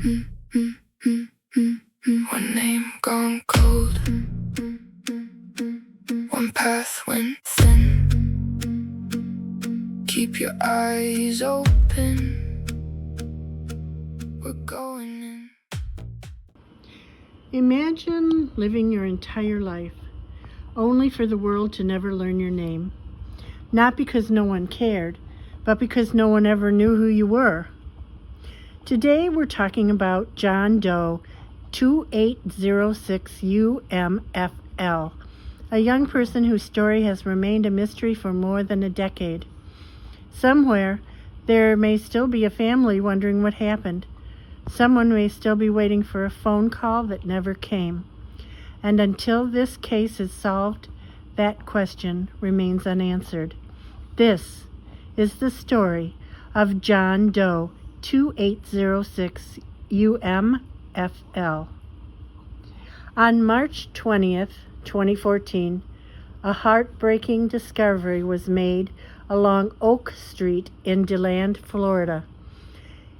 One name gone cold, one path went thin. Keep your eyes open, we're going in. Imagine living your entire life only for the world to never learn your name. Not because no one cared, but because no one ever knew who you were. Today we're talking about John Doe, 2806 UMFL, a young person whose story has remained a mystery for more than a decade. Somewhere, there may still be a family wondering what happened. Someone may still be waiting for a phone call that never came. And until this case is solved, that question remains unanswered. This is the story of John Doe, 2806 UMFL. On March 20th, 2014, a heartbreaking discovery was made along Oak Street in DeLand, Florida.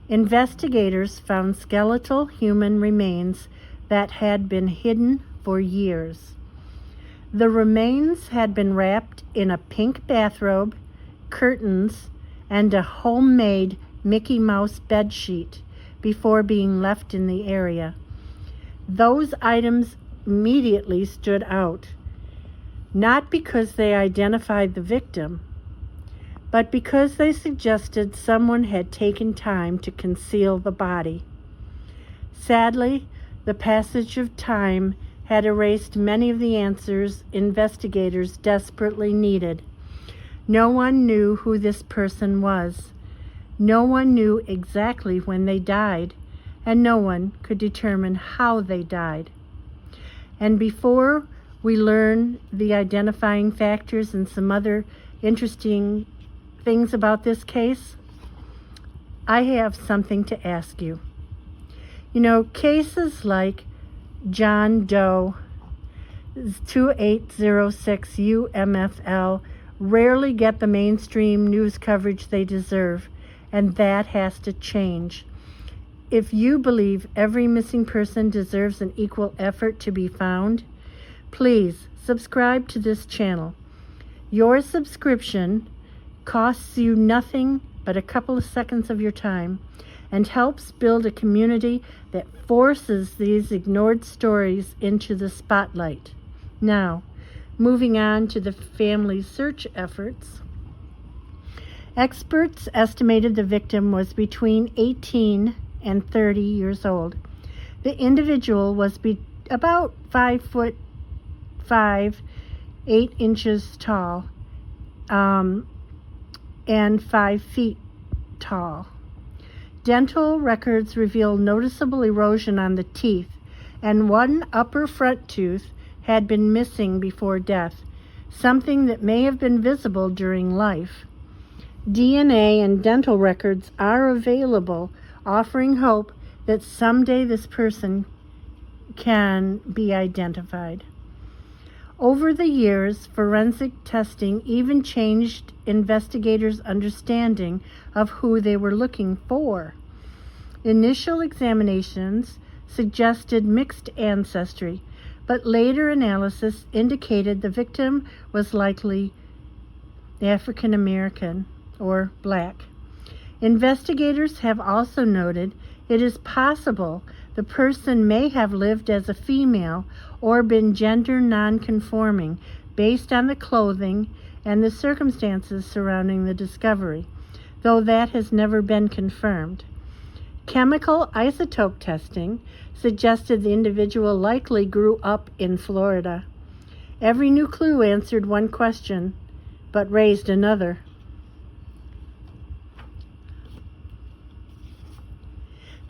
Investigators found skeletal human remains that had been hidden for years. The remains had been wrapped in a pink bathrobe, curtains, and a homemade Mickey Mouse bedsheet before being left in the area. Those items immediately stood out, not because they identified the victim, but because they suggested someone had taken time to conceal the body. Sadly, the passage of time had erased many of the answers investigators desperately needed. No one knew who this person was. No one knew exactly when they died, and no one could determine how they died. And before we learn the identifying factors and some other interesting things about this case, I have something to ask you. You know, cases like John Doe 2806 UMFL rarely get the mainstream news coverage they deserve, and that has to change. If you believe every missing person deserves an equal effort to be found, please subscribe to this channel. Your subscription costs you nothing but a couple of seconds of your time and helps build a community that forces these ignored stories into the spotlight. Now, moving on to the family search efforts. Experts estimated the victim was between 18 and 30 years old. The individual was about 5'5", 8 inches tall, and 5 feet tall. Dental records reveal noticeable erosion on the teeth, and one upper front tooth had been missing before death, something that may have been visible during life. DNA and dental records are available, offering hope that someday this person can be identified. Over the years, forensic testing even changed investigators' understanding of who they were looking for. Initial examinations suggested mixed ancestry, but later analysis indicated the victim was likely African American or black. Investigators have also noted it is possible the person may have lived as a female or been gender non-conforming based on the clothing and the circumstances surrounding the discovery, though that has never been confirmed. Chemical isotope testing suggested the individual likely grew up in Florida. Every new clue answered one question, but raised another.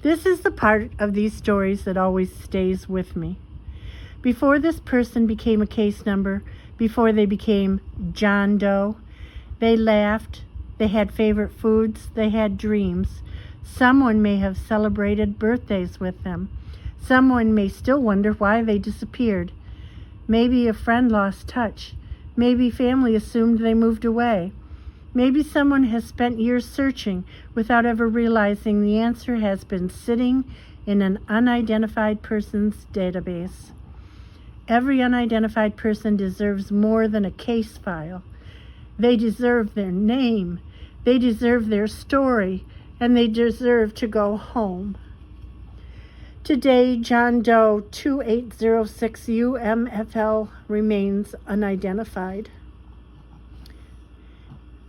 This is the part of these stories that always stays with me. Before this person became a case number, before they became John Doe, they laughed, they had favorite foods, they had dreams. Someone may have celebrated birthdays with them. Someone may still wonder why they disappeared. Maybe a friend lost touch. Maybe family assumed they moved away. Maybe someone has spent years searching without ever realizing the answer has been sitting in an unidentified persons database. Every unidentified person deserves more than a case file. They deserve their name, they deserve their story, and they deserve to go home. Today, John Doe 2806 UMFL remains unidentified.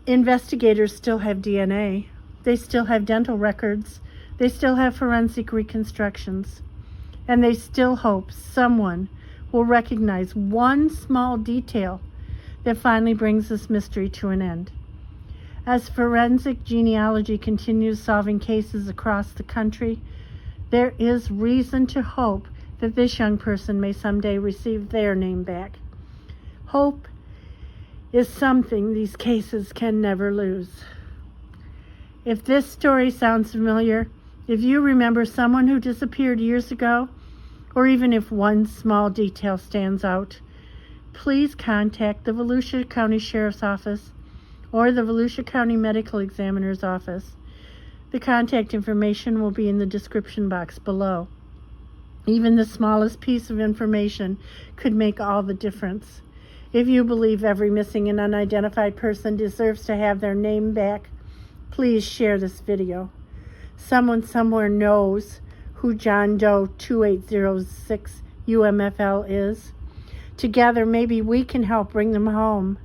Investigators still have DNA. They still have dental records. They still have forensic reconstructions. And they still hope someone will recognize one small detail that finally brings this mystery to an end. As forensic genealogy continues solving cases across the country, there is reason to hope that this young person may someday receive their name back. Hope is something these cases can never lose. If this story sounds familiar, if you remember someone who disappeared years ago, or even if one small detail stands out, please contact the Volusia County Sheriff's Office or the Volusia County Medical Examiner's Office. The contact information will be in the description box below. Even the smallest piece of information could make all the difference. If you believe every missing and unidentified person deserves to have their name back, please share this video. Someone somewhere knows who John Doe 2806 UMFL is. Together, maybe we can help bring them home.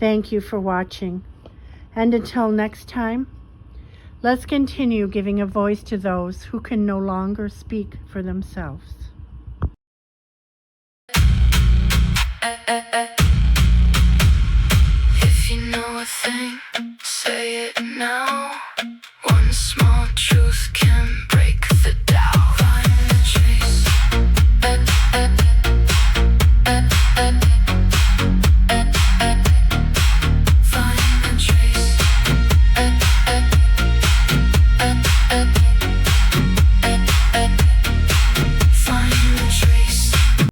Thank you for watching. And until next time, let's continue giving a voice to those who can no longer speak for themselves. If you know a thing, say it now. One smile.